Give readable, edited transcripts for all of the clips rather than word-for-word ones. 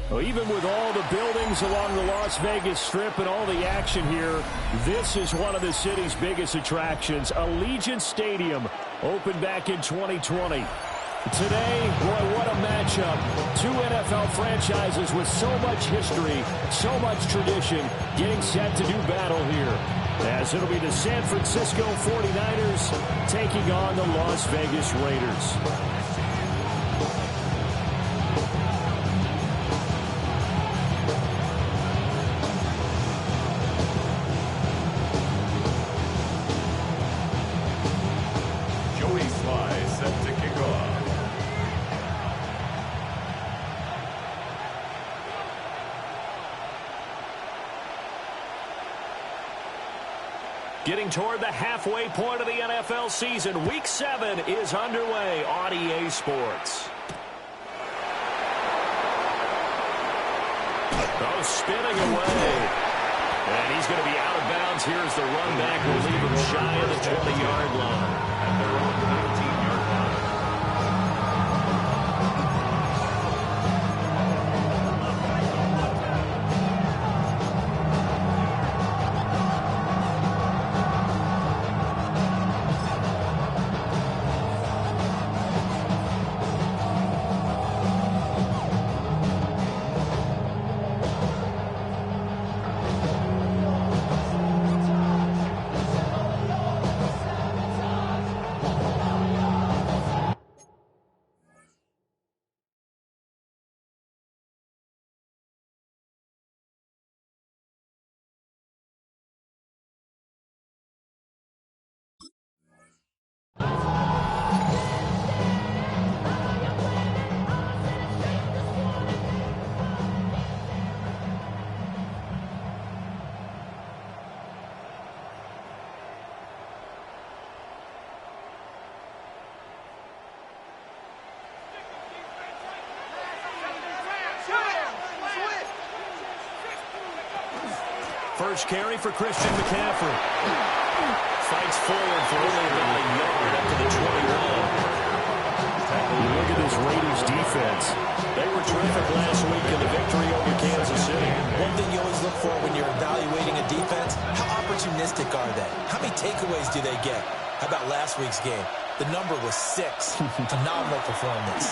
Well, even with all the buildings along the Las Vegas Strip and all the action here, this is one of the city's biggest attractions. Allegiant Stadium opened back in 2020. Today, boy, what a matchup. Two NFL franchises with so much history, so much tradition, getting set to do battle here. As it'll be the San Francisco 49ers taking on the Las Vegas Raiders. Getting toward the halfway point of the NFL season. Week 7 is underway on EA Sports. Oh, spinning away. And he's going to be out of bounds here as the run back will leave him shy of the 20-yard line. And they're on the 19-yard line. First carry for Christian McCaffrey. Fights forward for only about a yard up to the 21. Look at this Raiders defense. They were terrific last week in the victory over Kansas City. One thing you always look for when you're evaluating a defense, how opportunistic are they? How many takeaways do they get? How about last week's game? The number was 6. Phenomenal performance.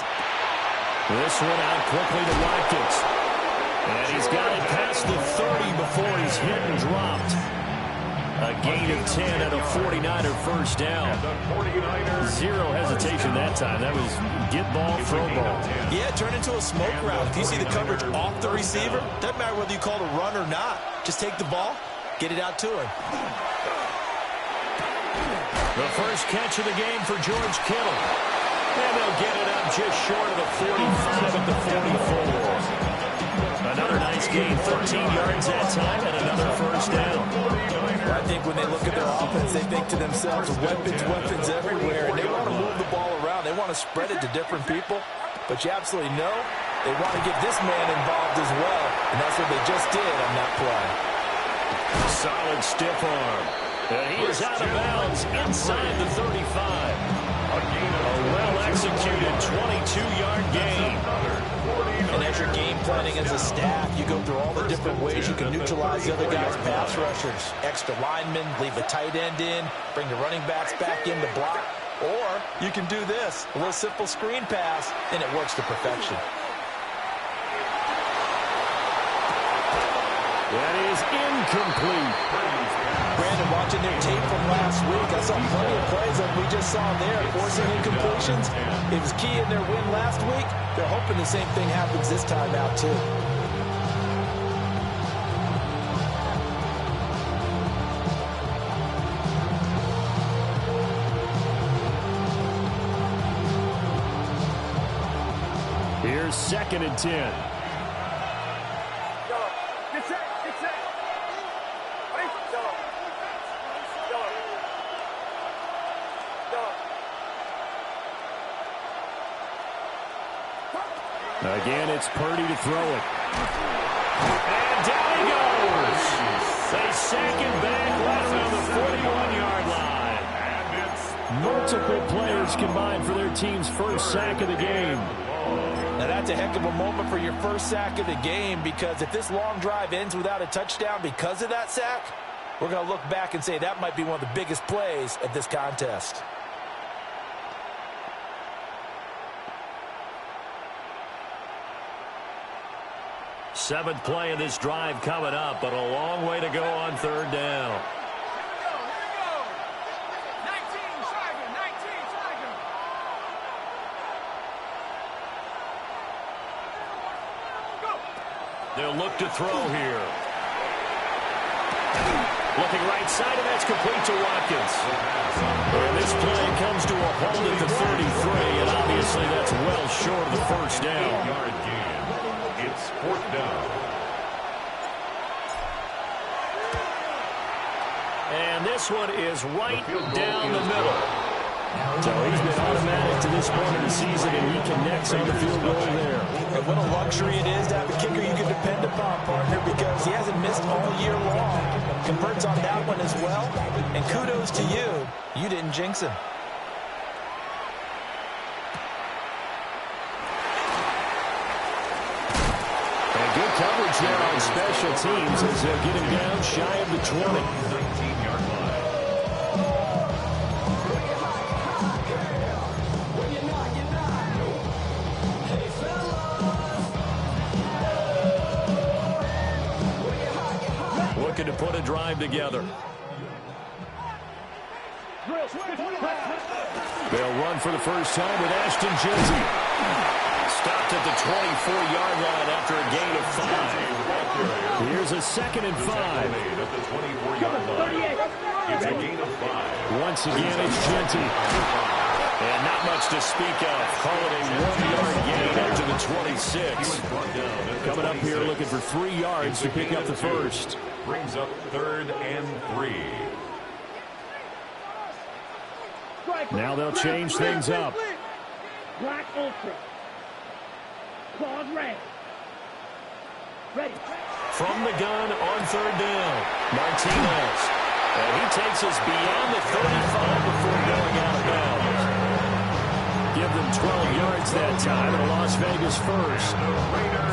This one out quickly to Watkins. And he's got it past the 30 before he's hit and dropped. A gain of 10 and a 49er first down. Zero hesitation that time. That was get ball, throw ball. Yeah, turn into a smoke route. If you see the coverage off the receiver, doesn't matter whether you call it a run or not. Just take the ball, get it out to him. The first catch of the game for George Kittle. And they'll get it up just short of the 45 at the 44. Another nice gain, 13 yards that time, and another first down. Well, I think when they look at their offense, they think to themselves, weapons everywhere, and they want to move the ball around. They want to spread it to different people, but you absolutely know they want to get this man involved as well, and that's what they just did on that play. Solid stiff arm. And he is out of bounds inside the 35. A well-executed 22-yard gain. And as you're gaining planning as a staff. You go through all the different ways you can neutralize the other guy's pass rushers. Extra linemen, leave the tight end in, bring the running backs back in to block. Or you can do this, a little simple screen pass, and it works to perfection. That is incomplete. Brandon, watching their tape from last week, I saw plenty of plays like we just saw there, forcing incompletions. It was key in their win last week. They're hoping the same thing happens this time out, too. Here's 2nd and 10. Again, it's Purdy to throw it. And down he goes. They sack him back right around the 41-yard line. Multiple players combined for their team's first sack of the game. Now, that's a heck of a moment for your first sack of the game, because if this long drive ends without a touchdown because of that sack, we're going to look back and say that might be one of the biggest plays of this contest. Seventh play of this drive coming up, but a long way to go on 3rd down. They'll look to throw here. Looking right side, and that's complete to Watkins. And this play comes to a hold at the 33, and obviously that's well short of the first down. It's 4th down. And this one is right down the middle. So he's been automatic to this point of the season, and he connects on the field goal there. And what a luxury it is to have a kicker you can depend upon, partner, because he hasn't missed all year long. Converts on that one as well. And kudos to you. You didn't jinx him. Good coverage there on special teams as they'll get him down shy of the 20. 19-yard line. Looking to put a drive together. They'll run for the first time with Ashton Jersey. Stopped at the 24-yard line after a gain of 5. Here's a 2nd and 5. At the 24-yard line. It's a gain of 5. Once again, it's Jersey. And not much to speak of. Call it a 1-yard gain after the 26. Coming up here looking for 3 yards to pick up the first. Brings up 3rd and 3. Now they'll change things up. Black Ultra. Claws red. Ready. From the gun on 3rd down, Martinez. And he takes us beyond the 35 before going out of bounds. Give them 12 yards that time, and a Las Vegas first.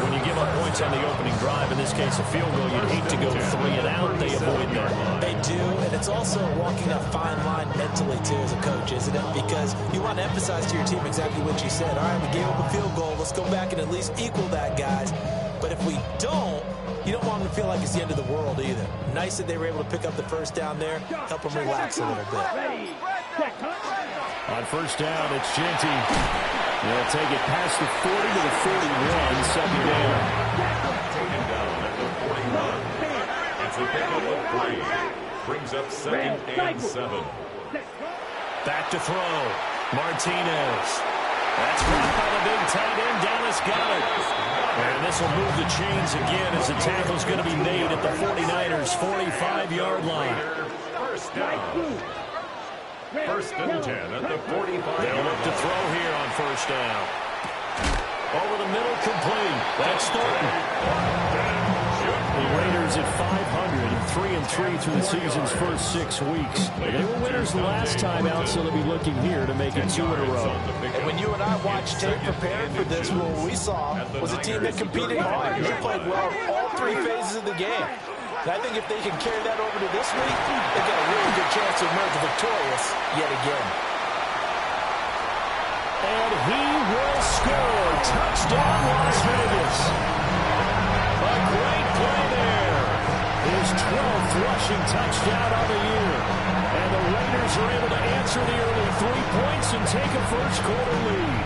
When you give up points on the opening drive, in this case a field goal, you'd hate to go 3 and out. They avoid that. They do, and it's also walking a fine line mentally, too, as a coach, isn't it? Because you want to emphasize to your team exactly what you said. All right, we gave up a field goal. Let's go back and at least equal that, guys. But if we don't, you don't want them to feel like it's the end of the world either. Nice that they were able to pick up the first down there, help them relax a little bit. On 1st down, it's Genty. They'll take it past the 40 to the 41, 2nd down. Taken down at the 41. It's a pickup of 3. Brings up 2nd and 7. Back to throw. Martinez. That's brought by the big tight end. Dallas got it. And this will move the chains again as the tackle's going to be made at the 49ers' 45-yard line. First down. 1st and 10 at the 45. They'll look to throw here on 1st down. Over the middle, complete. That's Thornton. The Raiders Raiders at 500, 3-3 through the season's first 6 weeks. They were winners last time out, so they'll be looking here to make it 2 in a row. And when you and I watched tape preparing for this, what we saw was a team that competed hard. They played well all 3 phases of the game. And I think if they can carry that over to this week, they've got a really good chance to emerge victorious yet again. And he will score. Touchdown, Las Vegas. A great play there. His 12th rushing touchdown on the year. And the Raiders are able to answer the early 3 points and take a first-quarter lead.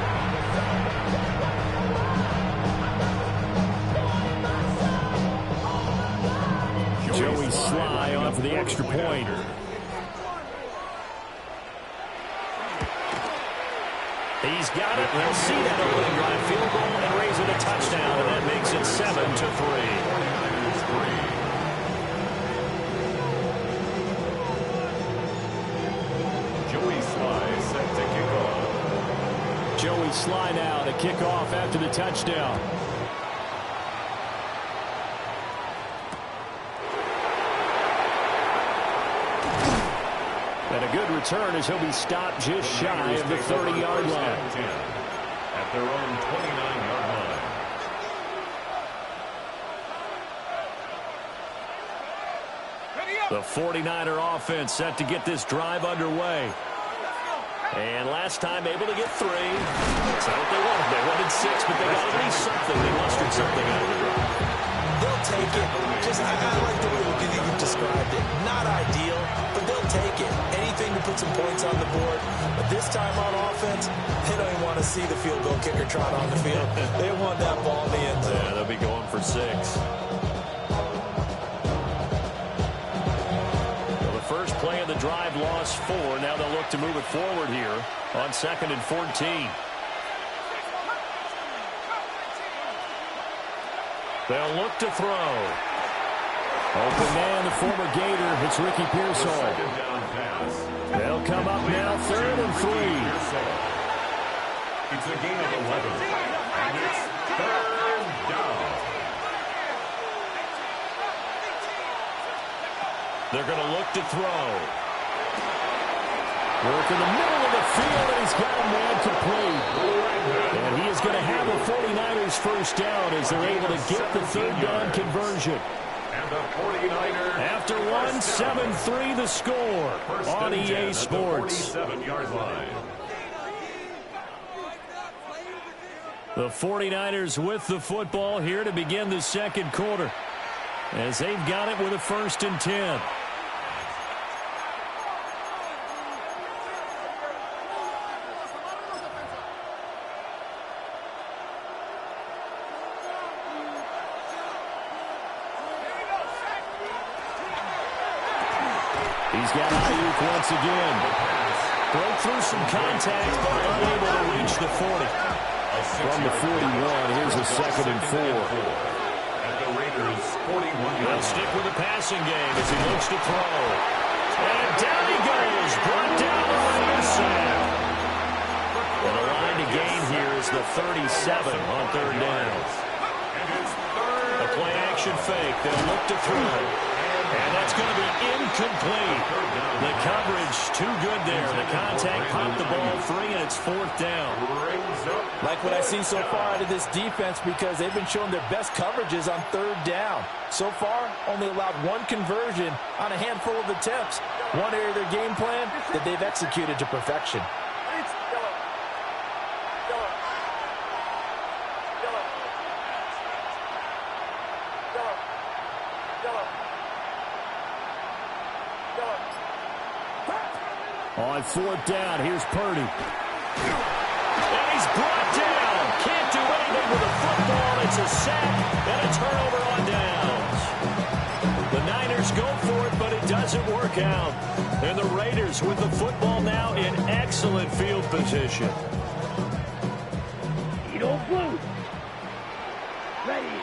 Joey Sly on for the extra point. He's got it. They'll see that opening drive field goal and raise it a touchdown, and that makes it 7-3. Joey Sly set to kick off. Joey Sly now to kick off after the touchdown. And a good return as he'll be stopped just shy of the 30-yard line. At their own 29-yard line. The 49er offense set to get this drive underway. And last time able to get 3. That's not what they wanted. They wanted 6, but they got at least something. They mustered something out of the drive. They'll take it. I like the way you've described it. Not ideal, but they'll take it. Anything to put some points on the board. But this time on offense, they don't even want to see the field goal kicker trot on the field. They want that ball in the end zone. Yeah, they'll be going for 6. Well, the first play of the drive lost 4. Now they'll look to move it forward here on 2nd and 14. They'll look to throw. Open man, the former Gator. It's Ricky Pearsall. They'll come up now, 3rd and 3. It's a gain of 11. And it's 3rd down. They're going to look to throw. Work in the middle of the field, and he's got him man complete. And he is going to have a 49ers first down as they're able to get the 3rd down conversion. And the 49ers. After 1, 7-3 the score on EA Sports. 47-yard line. The 49ers with the football here to begin the 2nd quarter as they've got it with a 1st and 10. He's got Ayuk once again. Broke through some contact, but unable to reach the 40. From the 41, here's a 2nd and 4. At the Raiders' 41. They'll stick with the passing game as he looks to throw. And down he goes, brought down the Raiders sack. And the line to gain here is the 37 on 3rd down. A play action fake. They'll look to throw. And that's going to be incomplete. The coverage too good there. The contact popped the ball free, and it's 4th down. Like what I've seen so far out of this defense because they've been showing their best coverages on 3rd down. So far, only allowed 1 conversion on a handful of attempts. One area of their game plan that they've executed to perfection. On 4th down, here's Purdy. And he's brought down. Can't do anything with the football. It's a sack and a turnover on downs. The Niners go for it, but it doesn't work out. And the Raiders with the football now in excellent field position. Edo Blue. Ready.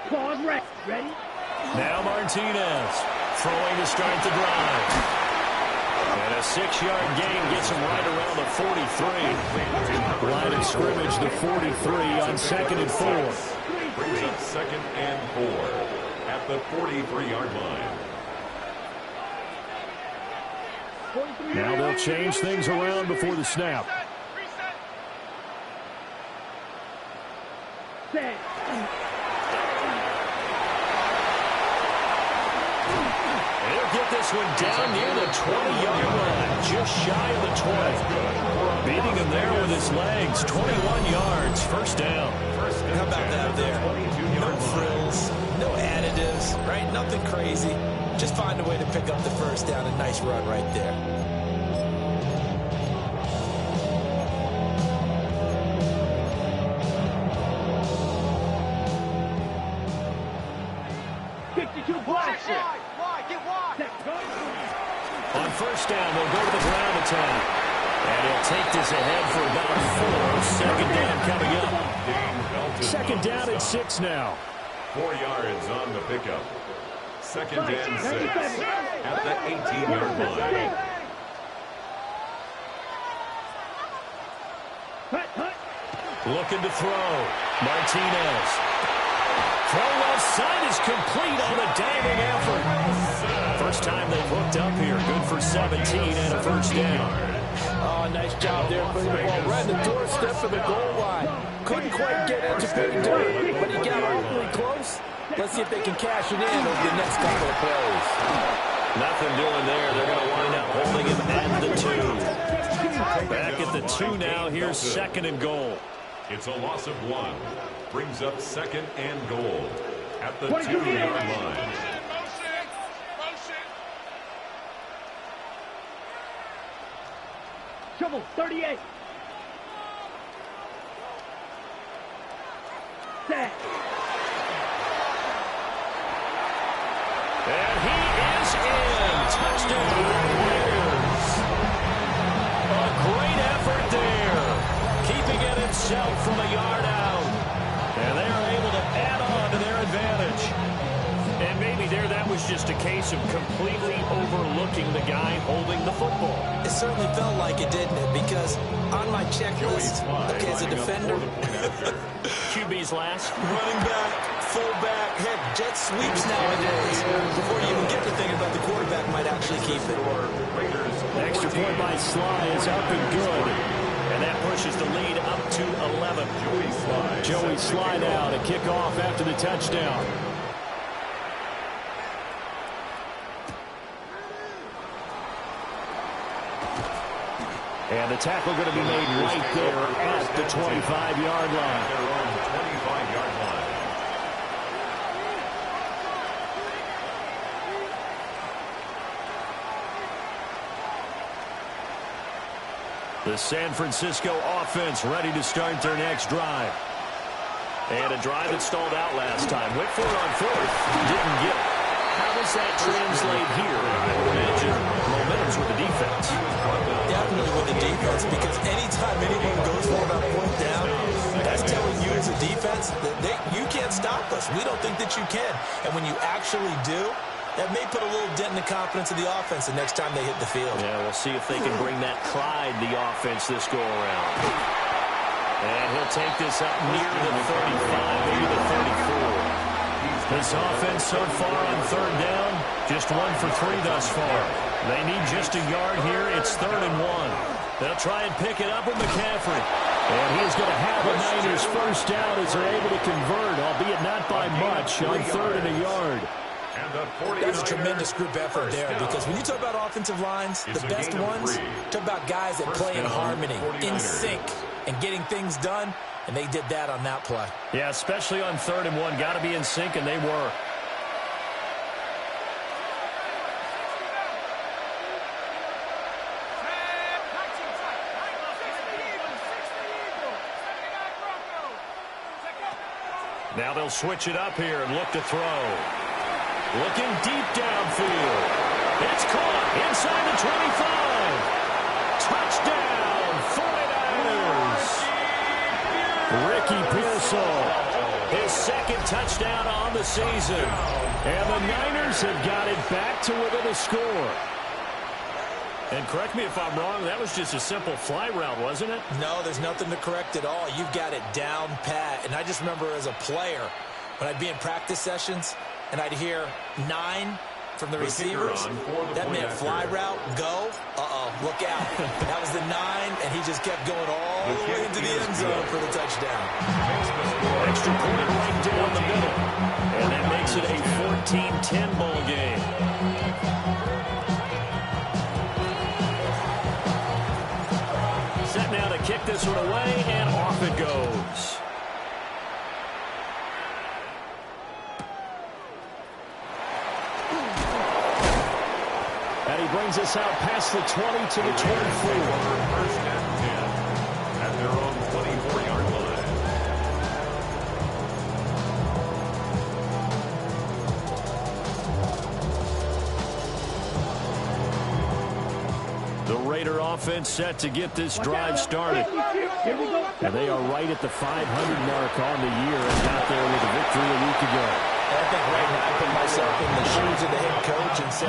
Pause, ready. Now Martinez throwing to start the drive. And a 6-yard gain gets him right around the 43. Line of scrimmage, the 43 on 2nd and 4. Brings up 2nd and 4. At at the 43-yard line. Now they'll change things around before the snap. They'll get this one down near the 20-yard line, just shy of the 20. Beating him there with his legs, 21 yards, first down. How about that there? No frills, no additives, right? Nothing crazy. Just find a way to pick up the first down. A nice run right there. On first down, they'll go to the ground attack. And he'll take this ahead for about 4. Second down coming up. Second down and 6 now. 4 yards on the pickup. Second and 6 at the 18-yard line. Looking to throw. Martinez. Throw left side is complete on a diving effort. First time they've hooked up here. Good for 17 and a first down. Oh, nice job there. Putting the ball right at the doorstep of the goal line. Couldn't quite get into pay dirt, but he got awfully close. Let's see if they can cash it in over the next couple of plays. Nothing doing there. They're going to wind up holding him at the 2. Back at the 2 now. Here's second and goal. It's a loss of 1. Brings up second and goal at the 2-yard line. Trouble, 38. Set. And he is in. Touchdown. Bears. A great effort there. Keeping it himself from a yard out. And they are able to add on to their advantage. And maybe there that was just a case of completely overlooking the guy holding the football. It certainly felt like it, didn't it? Because on my checklist, okay, as a defender, QB's last. running back, fullback, heck, jet sweeps nowadays. Before you even get to thinking about the quarterback might actually keep it. Extra point by Sly is up and good. And that pushes the lead up to 11. Joey Sly now to kick off after the touchdown. And the tackle going to be made right there at the 25-yard line. They're on the 25-yard line. The San Francisco offense ready to start their next drive. And a drive that stalled out last time. Went for it on fourth. Didn't get it. How does that translate here? I would imagine momentum's with the defense. Definitely with the defense, because anytime anyone goes for it on fourth down, that's telling you as a defense that you can't stop us. We don't think that you can. And when you actually do, that may put a little dent in the confidence of the offense the next time they hit the field. Yeah, we'll see if they can bring that pride, the offense, this go-around. And he'll take this up near the 35, maybe the 34. This offense so far on third down, just 1 for 3 thus far. They need just a yard here. It's 3rd and 1. They'll try and pick it up with McCaffrey. And he's going to have the Niners first down as they're able to convert, albeit not by much, on 3rd and a yard. That's a tremendous group effort there, because when you talk about offensive lines, the best ones, talk about guys that play in harmony, in sync, and getting things done, and they did that on that play. Yeah, especially on 3rd and 1. Got to be in sync, and they were. Now they'll switch it up here and look to throw. Looking deep downfield. It's caught inside the 25. Touchdown, 49ers. Ricky Pearsall, his second touchdown on the season. And the Niners have got it back to within a score. And correct me if I'm wrong, that was just a simple fly route, wasn't it? No, there's nothing to correct at all. You've got it down pat. And I just remember as a player, when I'd be in practice sessions, and I'd hear 9 from the receivers. That meant fly route, go. Look out. That was the 9, and he just kept going all the way into the end zone for the touchdown. Extra point right down the middle. And that makes it a 14-10 ball game. Set now to kick this one away, and off it goes. And he brings us out past the 20 to the 24. First and 10 at their own 24-yard line. The Raider offense set to get this drive started. Here we go. And they are right at the 500 mark on the year and got there with a victory a week ago. And I think right now I put myself in the shoes of the head coach and say,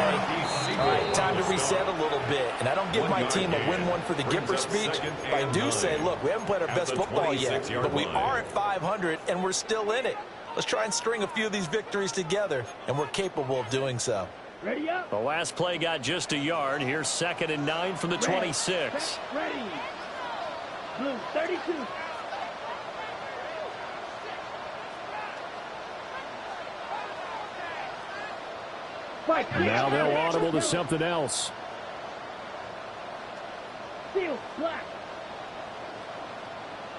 all right, time to reset a little bit. And I don't give my team a win one for the Gipper speech, but I do say, look, we haven't played our best football yet, but we are at 500 and we're still in it. Let's try and string a few of these victories together, and we're capable of doing so. Ready up. The last play got just a yard. Here's 2nd and 9 from the 26. Ready. Blue 32. Now they'll audible to something else. Seal black.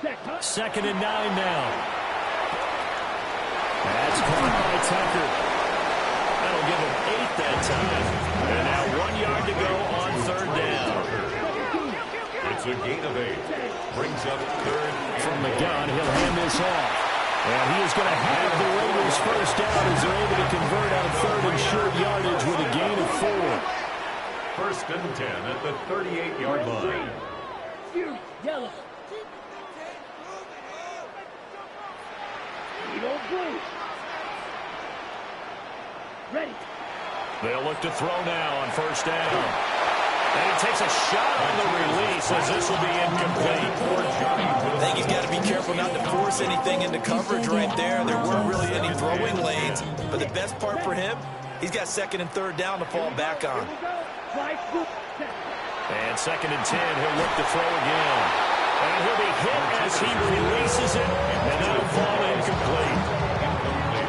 2nd and 9 now. That's caught by Tucker. That'll give him 8 that time. And now 1 yard to go on 3rd down. It's a gain of 8. Brings up 3rd. From the gun, he'll hand this off. And he is going to have the Raiders first down as they're able to convert on 3rd and short yardage with a gain of 4. 1st and 10 at the 38-yard line. Yellow. Eagle blue. Ready. They'll look to throw now on 1st down. And he takes a shot on the release as this will be incomplete. I think he's got to be careful not to force anything into coverage right there. There weren't really any throwing lanes, but the best part for him, he's got 2nd and 3rd down to fall back on. And 2nd and 10, he'll look to throw again. And he'll be hit as he releases it, and that'll fall incomplete.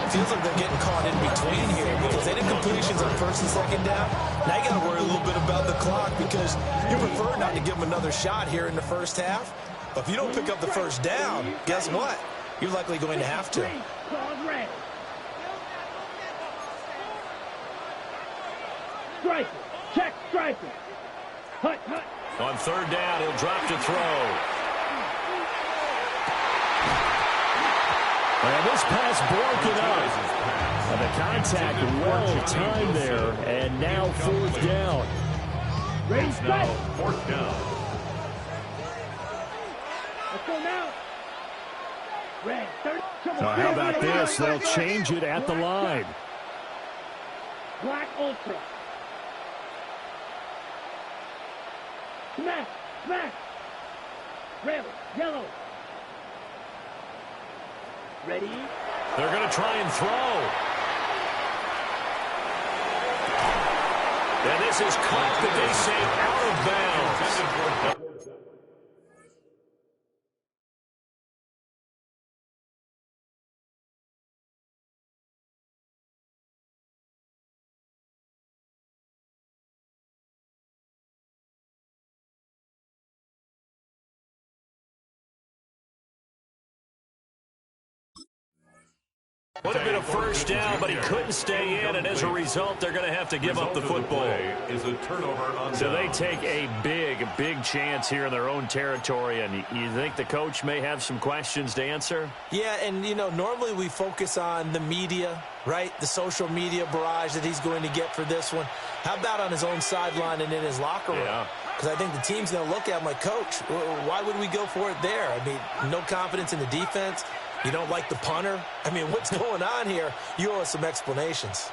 Feels like they're getting caught in between here because they did completions on 1st and 2nd down. Now you got to worry a little bit about the clock because you prefer not to give them another shot here in the 1st half. But if you don't pick up the 1st down, guess what? You're likely going to have to. Striker. Check striker. Hut, hut. On 3rd down, he'll drop to throw. And this pass broken up. And the contact well timed there. And now 4th down. Ready, It's now 4th down. Let's go now. Red, 30. Now how about this? They'll change it at the line. Black ultra. Smash, smash. Red, yellow. Ready? They're going to try and throw. And this is caught, but they say out of bounds. Would have been a 1st down, but he couldn't stay in, and as a result, they're going to have to give up the football. Is a turnover on So they down. take a big chance here in their own territory, and you think the coach may have some questions to answer? Yeah, and, you know, normally we focus on the media, right? The social media barrage that he's going to get for this one. How about on his own sideline and in his locker room? Yeah. Because I think the team's going to look at him like, Coach, why would we go for it there? I mean, no confidence in the defense. You don't like the punter? I mean, what's going on here? You owe us some explanations.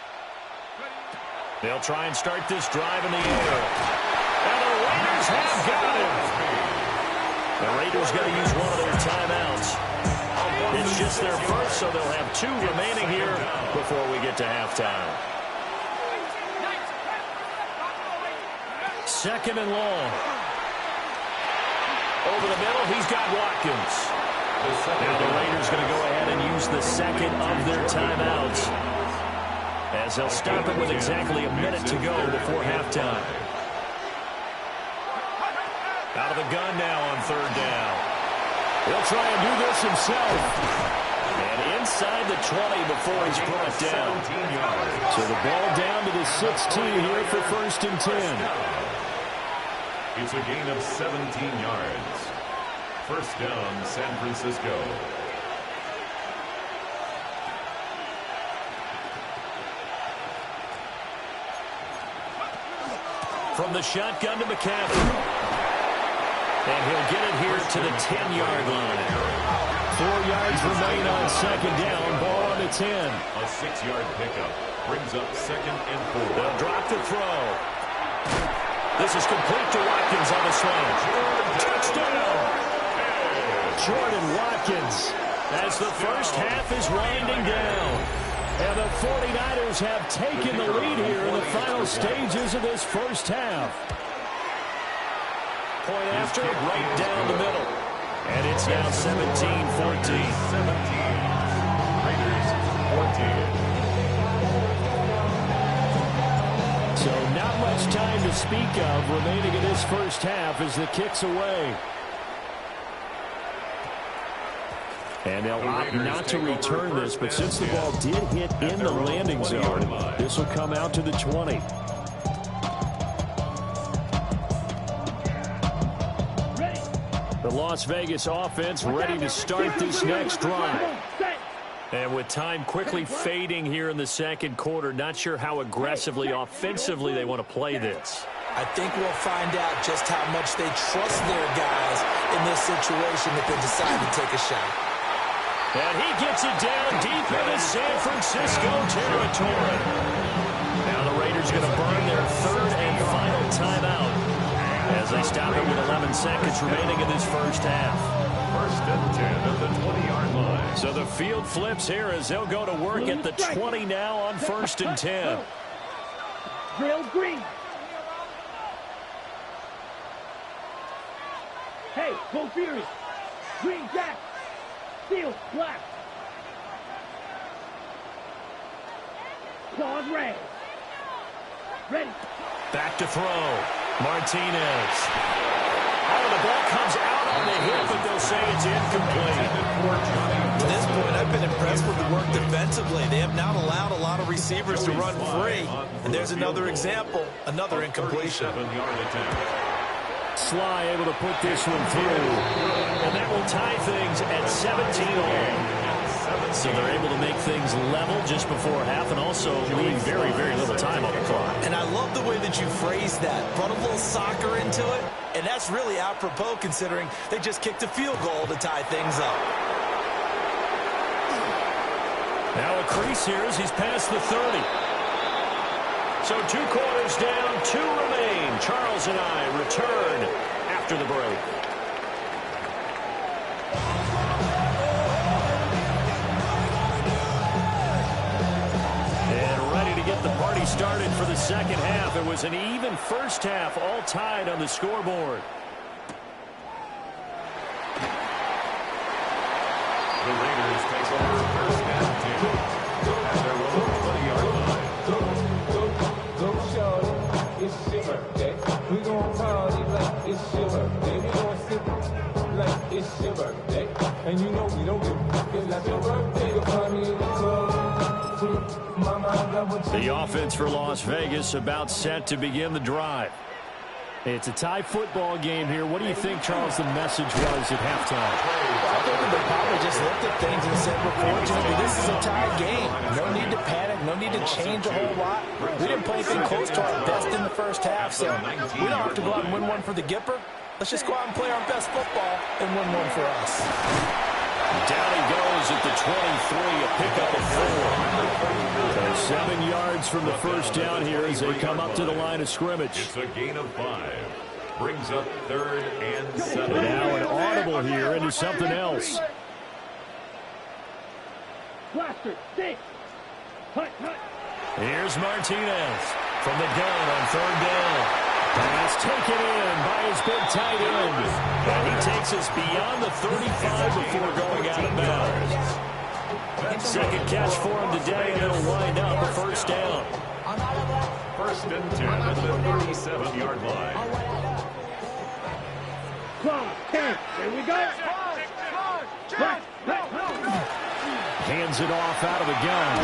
They'll try and start this drive in the air. And the Raiders have got him. The Raiders got to use one of their timeouts. It's just their first, so they'll have 2 remaining here before we get to halftime. 2nd and long. Over the middle, he's got Watkins. Now the Raiders going to go ahead and use the second of their timeouts, as they'll stop it with exactly a minute to go before halftime. Out of the gun now on 3rd down. He'll try and do this himself. And inside the 20 before he's brought down. So the ball down to the 16 here for 1st and 10. It's a gain of 17 yards. 1st down, San Francisco. From the shotgun to McCaffrey. And he'll get it here to the 10-yard line. 4 yards remain on 2nd down. Ball on the 10. A 6-yard pickup brings up 2nd and 4. They'll drop the throw. This is complete to Watkins on the slant. Touchdown! Jordan Watkins, as the first half is winding down. And the 49ers have taken the lead here in the final stages of this first half. Point after, right down the middle. And it's now 17-14. 17. Raiders 14. So not much time to speak of remaining in this first half as the kick's away. And they'll opt not to return this, but since the ball did hit in the landing zone, this will come out to the 20. The Las Vegas offense ready to start this next drive. And with time quickly fading here in the 2nd quarter, not sure how aggressively, offensively they want to play this. I think we'll find out just how much they trust their guys in this situation if they decide to take a shot. And he gets it down deep into San Francisco territory. Now the Raiders going to burn their 3rd and final timeout as they stop it with 11 seconds remaining in this first half. 1st and 10 at the 20-yard line. So the field flips here as they'll go to work at the 20 now on 1st and 10. Drill green. Hey, go Fury. Green jack. Steel black. Claws red. Ready. Back to throw. Martinez. Oh, the ball comes out on the hip, but they'll say it's incomplete. To this point, I've been impressed with the work defensively. They have not allowed a lot of receivers to run free. And there's another example, another incompletion. Sly able to put this one through. And that will tie things at 17 all. So they're able to make things level just before half and also leave very, very little time on the clock. And I love the way that you phrased that. Brought a little soccer into it. And that's really apropos considering they just kicked a field goal to tie things up. Now a crease here as he's past the 30. So 2 quarters down, 2 remain. Charles and I return after the break. And ready to get the party started for the 2nd half. It was an even first half, all tied on the scoreboard. The Raiders take over 1st and 10 at their own 20-yard line. Go, shorty, it's your birthday. We gon' party like it's your birthday. We gon' sip like it's your birthday. And you know we don't give a fuck, it's like your birthday. You'll party in the club. The offense for Las Vegas about set to begin the drive. It's a tie football game here. What do you think, Charles, the message was at halftime? Well, I think they probably just looked at things and said, fortunately, this is a tied game. No need to panic. No need to change a whole lot. We didn't play anything close to our best in the first half, so we don't have to go out and win one for the Gipper. Let's just go out and play our best football and win one for us. Down he goes at the 23, a pickup of 4. 7 yards from the first down here as they come up to the line of scrimmage. It's a gain of 5. Brings up 3rd and 7. Now an audible here into something else. Ultra 6. Hut, hut. Here's Martinez from the gun on third down. Pass taken in by his big tight end. And he takes us beyond the 35 before going out of bounds. Second catch for him today, and it'll wind up a first down. First and 10 at the 37-yard line. Close. 10. There we go. Hut, hut, hut. Hands it off out of the gun.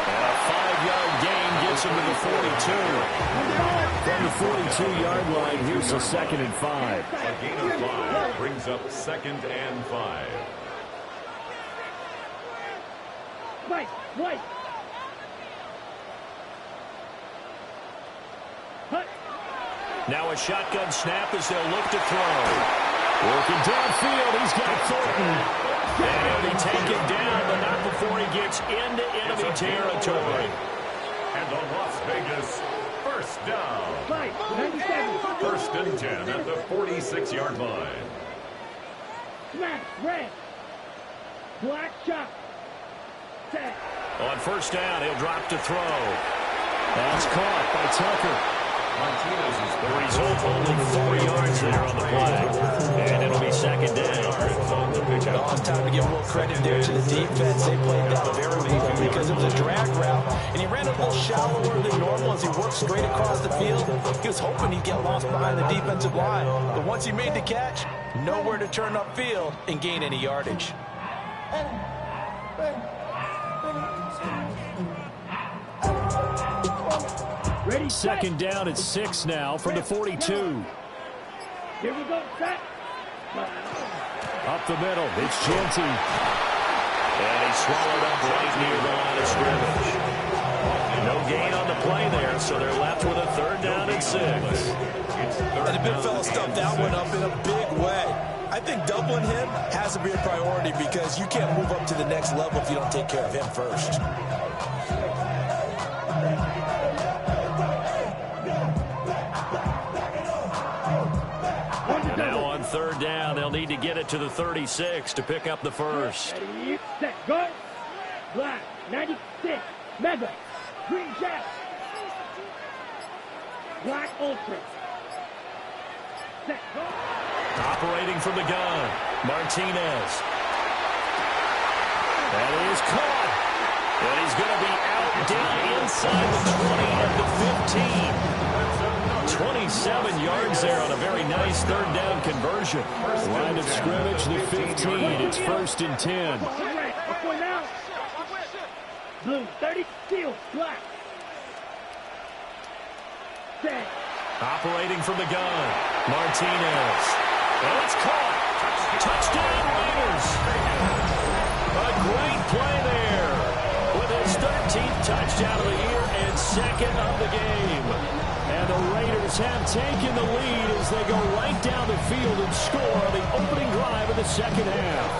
And a 5-yard gain gets him to the 42. From the 42-yard line, here's the 2nd and 5. A gain of 5 brings up 2nd and 5. Right, right. Hut. Now a shotgun snap as they'll look to throw. Working downfield, he's got Thornton. And he'll be taken down, but not before he gets into enemy territory. And on Las Vegas, first down. 97. First and 10 at the 46-yard line. Smash, red. Black shot. Set. On first down, he'll drop to throw. That's caught by Tucker. The result, only 4 yards there on the play. And it'll be 2nd down. Well, it's time to give a little credit there to the defense. They played that very well because it was a drag route, and he ran a little shallower than normal as he worked straight across the field. He was hoping he'd get lost behind the defensive line. But once he made the catch, nowhere to turn upfield and gain any yardage. Ready, 2nd down at 6 now from the 42. Here we go, set. Up the middle, it's Genty. And he's swallowed up right near the line of scrimmage. No gain on the play there, so they're left with a 3rd down and 6. And the big fella stuffed that one up in a big way. I think doubling him has to be a priority because you can't move up to the next level if you don't take care of him first. Now on 3rd down, they'll need to get it to the 36 to pick up the first. Ready, set, go. Black, 96. Mega. Green Jack. Black Ultra. Set, go. Operating from the gun, Martinez. That is caught. And he's going to be out down inside the 20 at the 15. 27 yards there on a very nice 3rd down conversion. Line of scrimmage, the 15. It's 1st and 10. Red, before now. Blue, 30, steel, black. Set. Operating from the gun, Martinez. And it's caught. Touchdown, Raiders. A great play there with his 13th touchdown of the year and 2nd of the game. And the Raiders have taken the lead as they go right down the field and score on the opening drive of the 2nd half.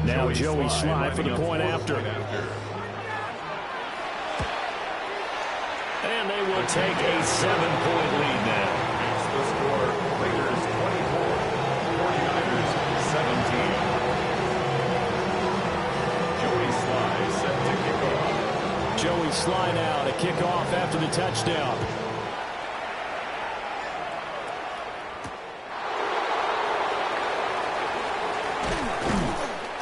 Now Joey Sly for the point after. And they will take a 7-point lead now. The score, Raiders 24, 49ers 17. Joey Sly set to kick off. Joey Sly now to kick off after the touchdown.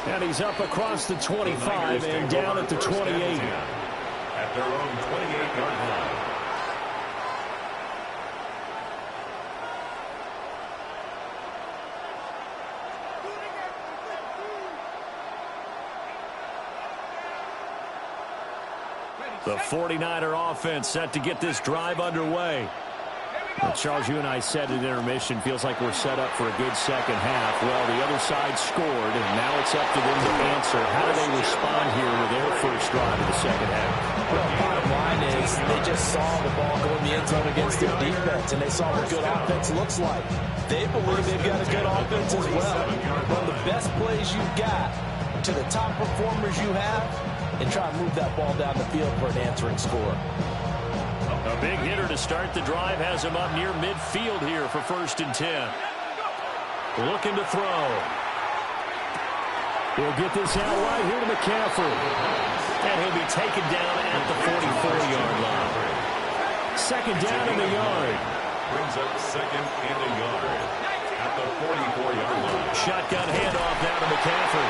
And he's up across the 25 and down at the 28. At their own 28-yard line. The 49er offense set to get this drive underway. Well, Charles, you and I said at intermission, feels like we're set up for a good 2nd half. Well, the other side scored, and now it's up to them to answer. How do they respond here with their first drive of the 2nd half? Well, bottom line is they just saw the ball go in the end zone against their defense, and they saw what good offense looks like. They believe they've got a good offense as well. One of the best plays you've got to the top performers you have, and try to move that ball down the field for an answering score. A big hitter to start the drive has him up near midfield here for 1st and 10. Looking to throw. He'll get this out wide here to McCaffrey. And he'll be taken down at the 44-yard line. Second down in the yard. Brings up second and a yard at the 44-yard line. Shotgun handoff now to McCaffrey.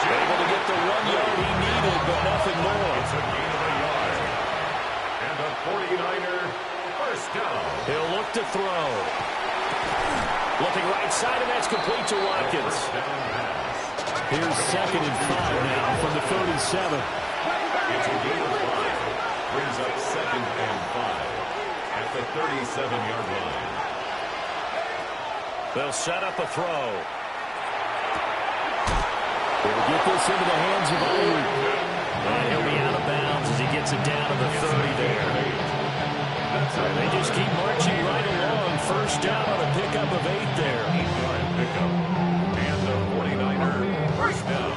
Able to get the 1 yard he needed, but nothing more. It's a gain of a yard. And the 49er first down. He'll look to throw. Looking right side, and that's complete to Watkins. Down pass. Here's second and 5 now from the 37. It's a gain of 5. Brings up second and 5 at the 37-yard line. They'll set up a throw. They'll get this into the hands of Ayuk. And he'll be out of bounds as he gets it down to the 30 there. And they just keep marching right along. First down on a pickup of 8 there. 8-yard pickup. And the 49er first down.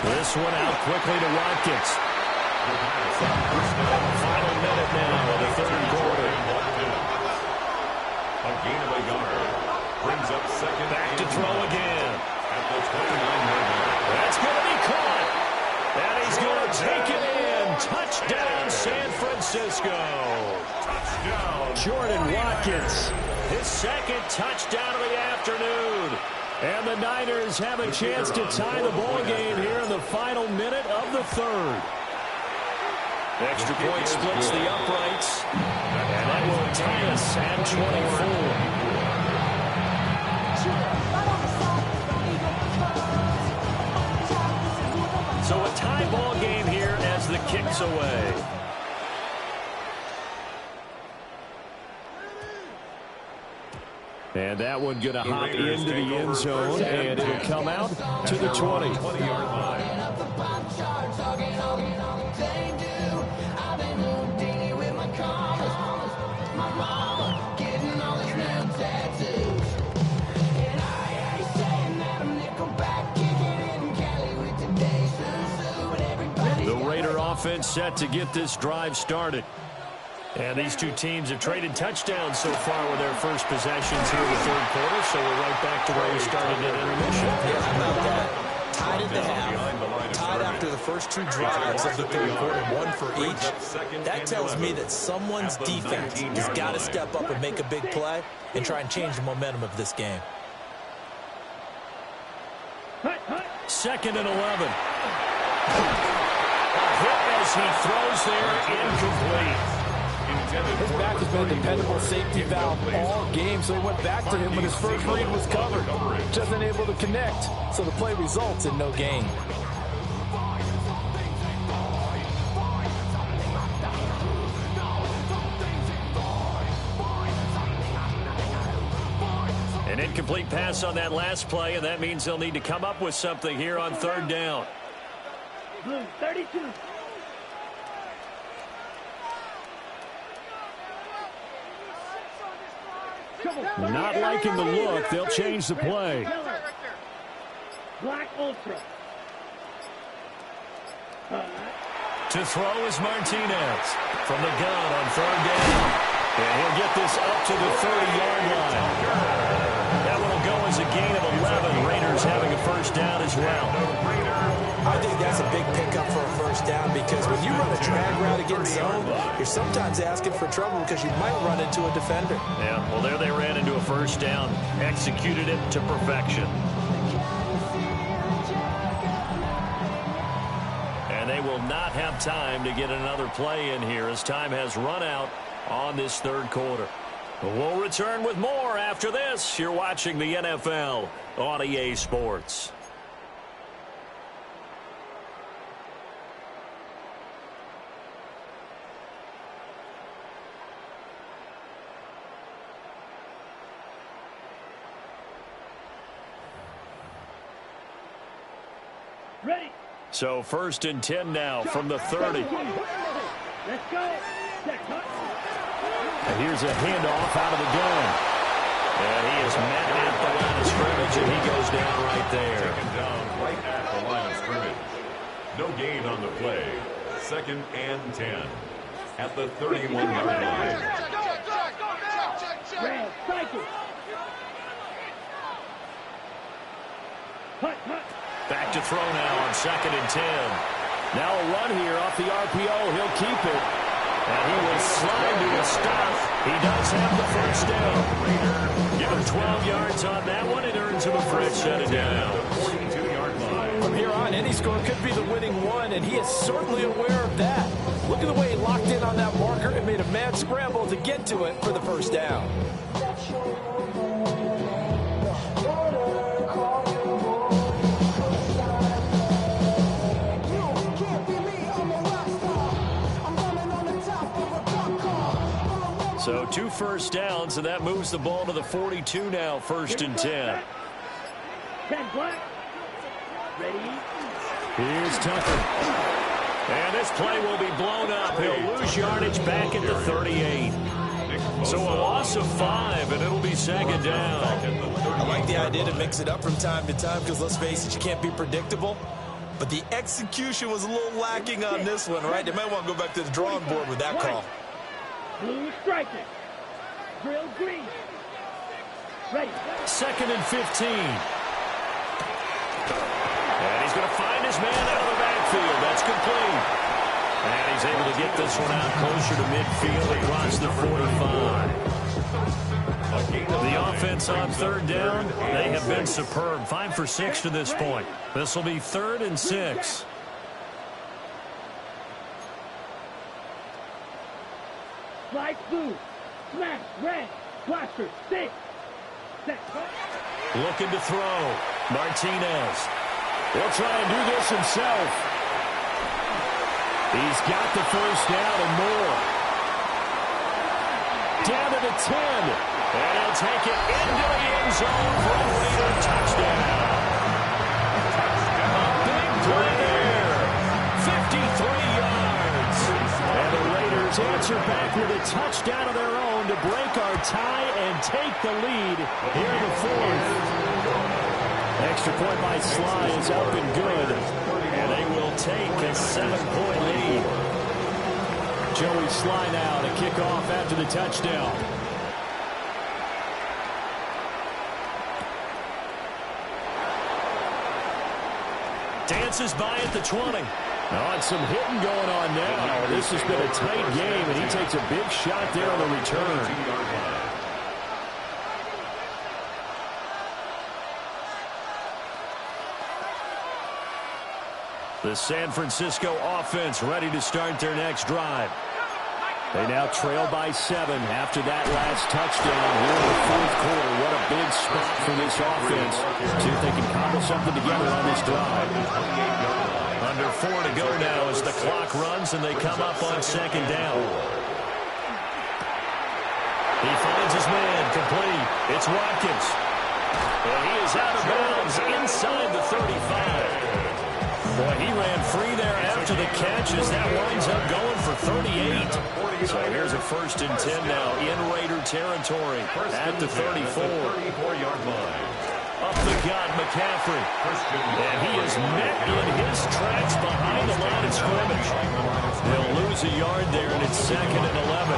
This one out quickly to Watkins. Final minute now of the third quarter. A gain of a yard. Brings up second. Back to throw again. At the 29-yard line. That's going to be caught. And he's going to take it in. Touchdown, San Francisco. Touchdown. Jordan Watkins, his second touchdown of the afternoon. And the Niners have a chance to tie the ball game here in the final minute of the third. Extra point splits the uprights. And that will tie us at 24. So a tie ball game here as the kick's away. And that one going to hop into the end zone, and it'll come out to the 20. 20-yard line. The Raider offense set to get this drive started. And these two teams have traded touchdowns so far with their first possessions here in the third quarter, so we're right back to where we started at intermission. Yeah, how about that? Tied at the half, tied after the first two drives of the third quarter, one for each. That tells me that someone's defense has got to step up and make a big play and try and change the momentum of this game. Second and 11. Hit as he throws there, incomplete. His back has been a dependable safety valve all game, so he went back to him when his first read was covered. Just unable to connect, so the play results in no gain. An incomplete pass on that last play, and that means they'll need to come up with something here on third down. Blue 32. Not liking the look. They'll change the play. Black Ultra. To throw is Martinez from the gun on third down. And he'll get this up to the 30-yard line. That one will go as a gain of 11. Raiders having a first down as well. I think that's a big pickup for a first down because when you run a drag route against zone, you're sometimes asking for trouble because you might run into a defender. Yeah, well, there they ran into a first down. Executed it to perfection. And they will not have time to get another play in here as time has run out on this third quarter. We'll return with more after this. You're watching the NFL on EA Sports. Ready. So first and 10 now from the 30. Let's go. And here's a handoff out of the gun. And he is met at the line of scrimmage, and he goes down right there. Taken down right at the line of scrimmage. No gain on the play. Second and 10 at the 31-yard line. Back to throw now on 2nd and 10. Now a run here off the RPO. He'll keep it. And he will slide to a stop. He does have the first down. Give him 12 yards on that one. It earns him a first set of down. 42-yard line. From here on, any score could be the winning one, and he is certainly aware of that. Look at the way he locked in on that marker and made a mad scramble to get to it for the first down. So 2 first downs, and that moves the ball to the 42 now, 1st and 10. 10 black. Ready. Here's Tucker. And this play will be blown up. He'll lose yardage back at the 38. So a loss of 5, and it'll be 2nd down. I like the idea to mix it up from time to time because, let's face it, you can't be predictable. But the execution was a little lacking on this one, right? They might want to go back to the drawing board with that call. Blue striker. Drill green. Ready. 2nd and 15. And he's going to find his man out of the backfield. That's complete. And he's able to get this one out closer to midfield across the 45. The offense on 3rd down, they have been superb. 5 for 6 to this point. This will be 3rd and 6. Slice blue. Smash red. Blaster 6. Set. Looking to throw. Martinez. He'll try and do this himself. He's got the first down and more. Down to the 10. And he'll take it into the end zone for a Raider touchdown. A big play there. 53 yards. And the Raiders answer back with a touchdown of their own to break our tie and take the lead here in the 4th. Extra point by Sly is up and good. And they will take a 7-point lead. Joey Sly now to kick off after the touchdown. Dances by at the 20. Oh, and some hitting going on now. This has been a tight game, and he takes a big shot there on the return. The San Francisco offense ready to start their next drive. They now trail by 7 after that last touchdown here in the 4th quarter. What a big spot for this offense. See if they can cobble something together on this drive. Under 4 to go now as the clock runs and they come up on 2nd down. He finds his man complete. It's Watkins. And he is out of bounds inside the 35. Boy, he ran free there after the catch as that winds up going for 38. So here's a 1st and 10 now in Raider territory at the 34. 34-yard line. Up the gut, McCaffrey. And he is met in his tracks behind the line of scrimmage. They'll lose a yard there, and it's 2nd and 11.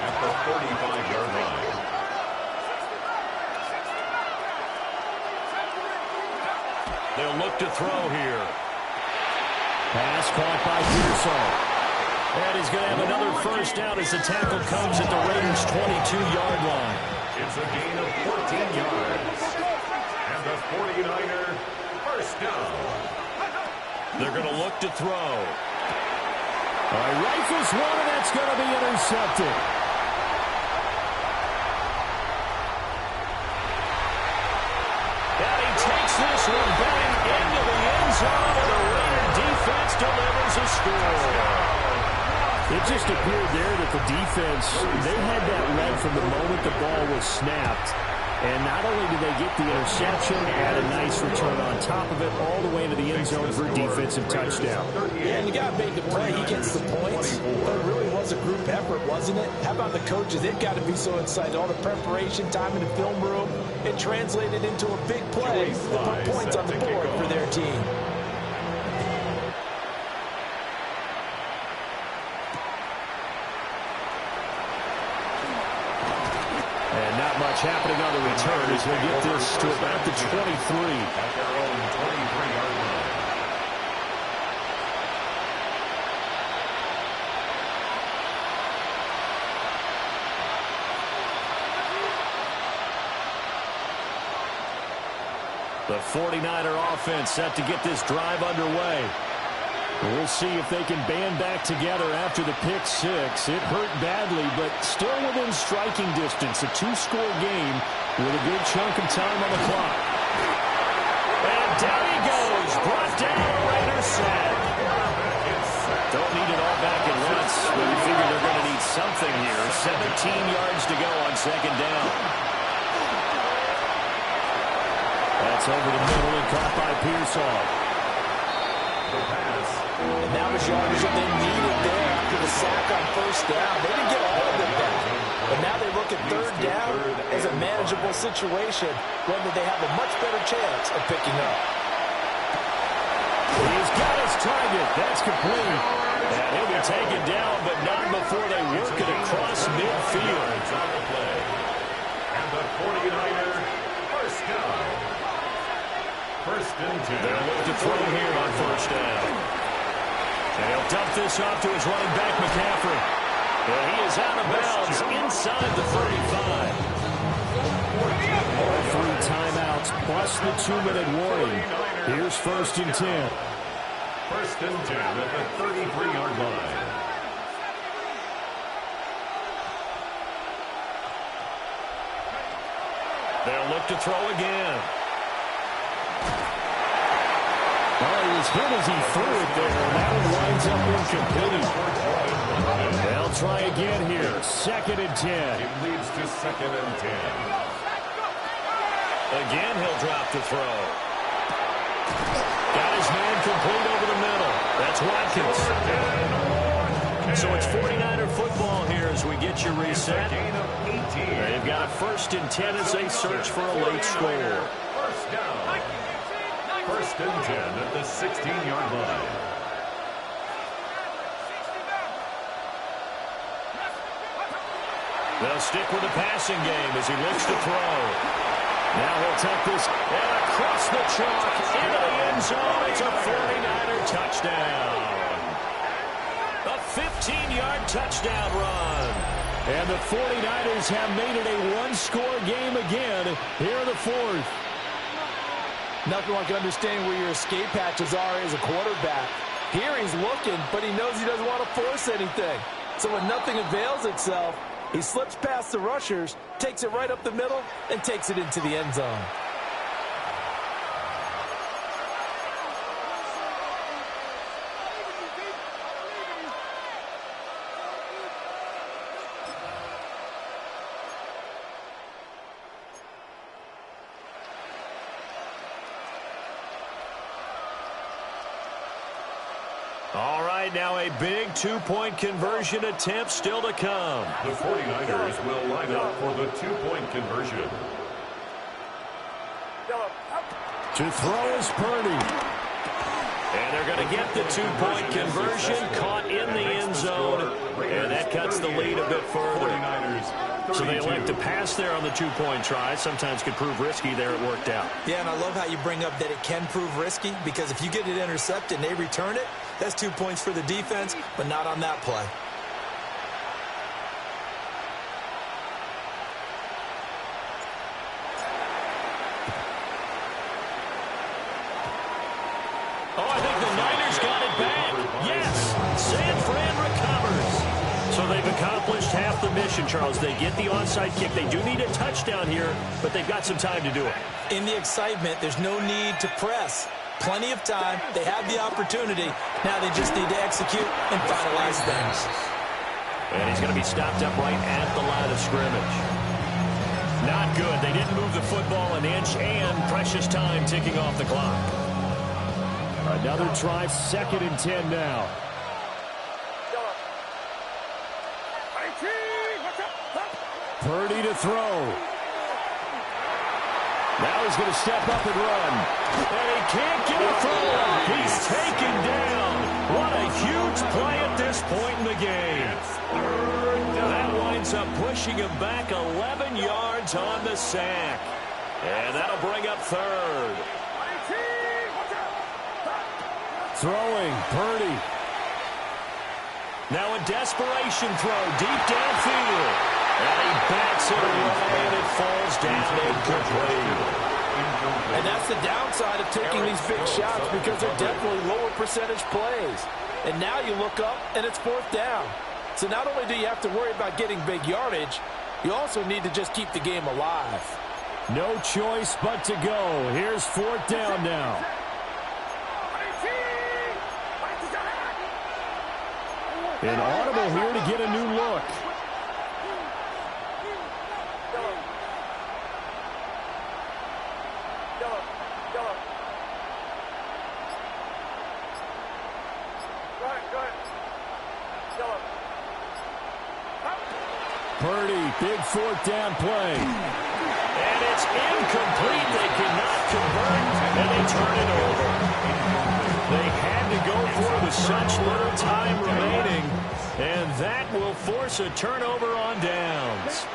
At the 45-yard line. They'll look to throw here. Pass caught by Pearsall. And he's going to have another first down as the tackle comes at the Raiders' 22-yard line. It's a gain of 14 yards. And the 49er first down. They're going to look to throw. All right, rifles one, and that's going to be intercepted. And he takes this one back into the end zone, and the Raider defense delivers a score. It just appeared there that the defense, they had that lead from the moment the ball was snapped. And not only did they get the interception, add a nice return on top of it, all the way to the end zone for a defensive touchdown. Yeah, and the guy made the play. He gets the points. But it really was a group effort, wasn't it? How about the coaches? They've got to be so excited. All the preparation, time in the film room, it translated into a big play that put points on the board for their team. much happening on the return as we get this to about the 23. At their own 23-yard line. The 49er offense set to get this drive underway. We'll see if they can band back together after the pick six. It hurt badly, but still within striking distance. A two-score game with a good chunk of time on the clock. And down he goes. Brought down a Raider sack. Don't need it all back at once, but you figure they're going to need something here. 17 yards to go on second down. That's over the middle and caught by Pearsall. The pass. And that was yardage that they needed there after the sack on first down. They didn't get all of it back. But now they look at third down as a manageable situation, one that they have a much better chance of picking up. He's got his target. That's complete. And he'll be taken down, but not before they work it across midfield. And the 49er first down. First and 10. They'll look to throw here on first down. And he'll dump this off to his running back, McCaffrey. And he is out of bounds inside the 35. All three timeouts plus the 2-minute warning. Here's first and 10. First and 10 at the 33-yard line. They'll look to throw again. Oh, he was hit as he threw it there, and that one winds up incomplete. They'll try again here. Second and 10. It leads to second and 10. Again, he'll drop the throw. Got his man complete over the middle. That's Watkins. So it's 49er football here as we get you reset. They've got a first and 10 as they search for a late score. First down. First and 10 at the 16-yard line. They'll stick with the passing game as he looks to throw. Now he'll take this and across the chalk into the end zone. It's a 49er touchdown. A 15-yard touchdown run. And the 49ers have made it a one-score game again here in the fourth. Nothing like understanding where your escape hatches are as a quarterback. Here he's looking, but he knows he doesn't want to force anything. So when nothing avails itself, he slips past the rushers, takes it right up the middle, and takes it into the end zone. All right, now a big two-point conversion attempt still to come. The 49ers will line up for the two-point conversion. To throw is Purdy. And they're going to get the two-point conversion, caught in the end zone, and that cuts the lead a bit further. So they elect to pass there on the two-point try. Sometimes could prove risky there. It worked out. Yeah, and I love how you bring up that it can prove risky, because if you get it intercepted and they return it, that's 2 points for the defense, but not on that play. Oh, I think the Niners got it back. Yes, San Fran recovers. So they've accomplished half the mission, Charles. They get the onside kick. They do need a touchdown here, but they've got some time to do it. In the excitement, there's no need to press. Plenty of time. They have the opportunity. Now they just need to execute and finalize things. And he's going to be stopped up right at the line of scrimmage. Not good. They didn't move the football an inch, and precious time ticking off the clock. Another try, second and 10 now. Purdy to throw. Now he's going to step up and run. And he can't get a throw. He's taken down. What a huge play at this point in the game. That winds ends up pushing him back 11 yards on the sack. And that'll bring up third. Throwing, Purdy. Now a desperation throw deep downfield. And he backs it away, and it falls down incomplete. And that's the downside of taking these big shots, because they're definitely lower percentage plays. And now you look up, and it's fourth down. So not only do you have to worry about getting big yardage, you also need to just keep the game alive. No choice but to go. Here's fourth down now. An audible here to get a new look. Purdy, big fourth down play. And it's incomplete. They cannot convert, and they turn it over. They had to go for it with such little time remaining, and that will force a turnover on downs.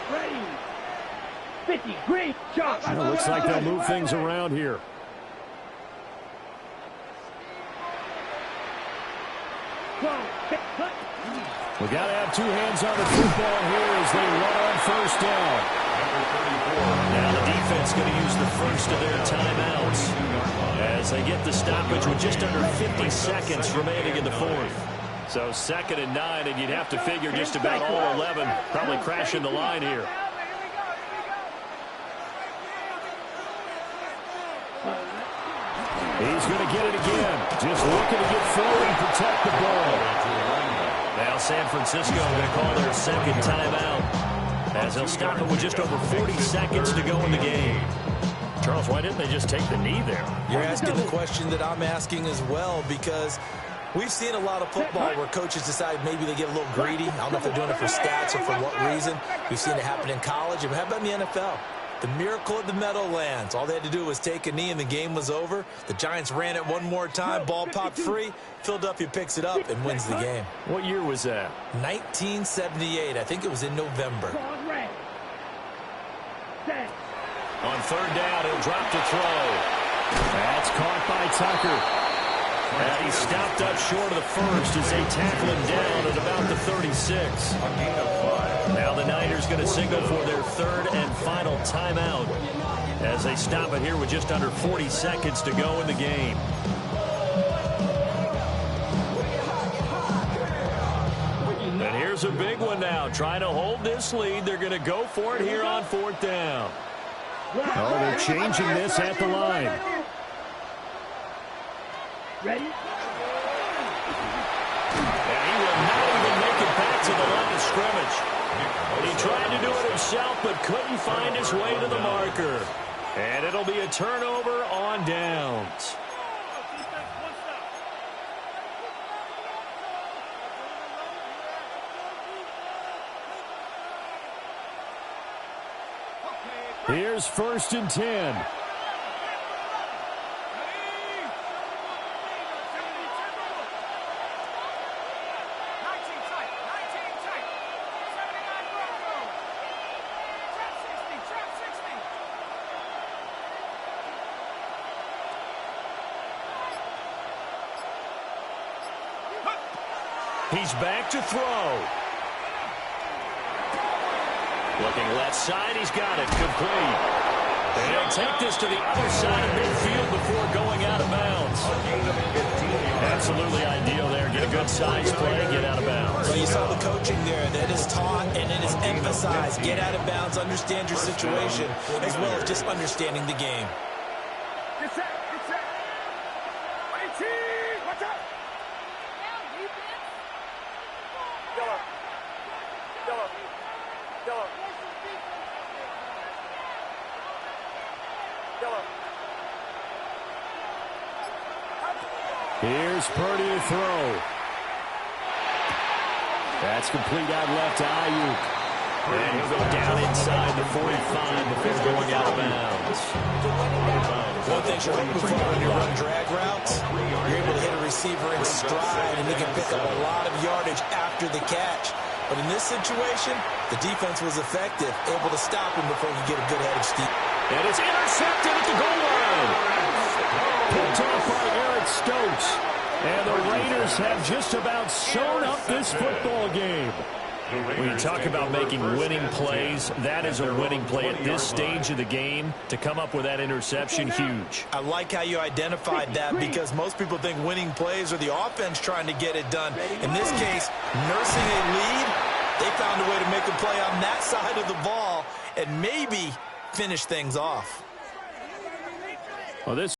50, great job. It looks like they'll move things around here. We got to have two hands on the football here as they run on first down. Now the defense going to use the first of their timeouts as they get the stoppage with just under 50 seconds remaining in the fourth. So 2nd and 9, and you'd have to figure just about all 11 probably crashing the line here. He's going to get it again. Just looking to get forward and protect the ball. Now San Francisco going to call their second timeout as they'll stop it with just over 40 seconds to go in the game. Charles, why didn't they just take the knee there? You're asking the question that I'm asking as well, because we've seen a lot of football where coaches decide maybe they get a little greedy. I don't know if they're doing it for stats or for what reason. We've seen it happen in college. But how about in the NFL? The miracle of the Meadowlands. All they had to do was take a knee and the game was over. The Giants ran it one more time. Ball popped free. Philadelphia picks it up and wins the game. What year was that? 1978. I think it was in November. On third down, he'll drop to throw. That's caught by Tucker. And he's stopped up short of the first as they tackle him down at about the 36. Now the Niners going to signal for their third and final timeout as they stop it here with just under 40 seconds to go in the game. And here's a big one now. Trying to hold this lead. They're going to go for it here on fourth down. Oh, they're changing this at the line. Ready? And he will not even make it back to the line of scrimmage. He tried to do it himself, but couldn't find his way to the marker. And it'll be a turnover on downs. Here's 1st and 10. He's back to throw. Looking left side, he's got it. Complete. And he'll take this to the other side of midfield before going out of bounds. Absolutely ideal there. Get a good size play, get out of bounds. Well, you saw the coaching there. That is taught and it is emphasized. Get out of bounds, understand your situation, as well as just understanding the game. Get set, get set. 18, watch out. Yellow. Yellow. Yellow. Yellow. Here's Purdy to throw. That's complete out left to Ayuk. And he'll go down inside the 45 before going out of bounds. One thing you're looking for when you run drag routes, you're able to hit a receiver in stride, and he can pick up a lot of yardage after the catch. But in this situation, the defense was effective, able to stop him before he could get a good head of steam. And it's intercepted at the goal line. Picked off by Eric Stokes. And the Raiders have just about sewn up this football game. When you talk about making winning plays, that is a winning play at this stage of the game. To come up with that interception, huge. I like how you identified that, because most people think winning plays are the offense trying to get it done. In this case, nursing a lead, they found a way to make a play on that side of the ball and maybe finish things off. Well, this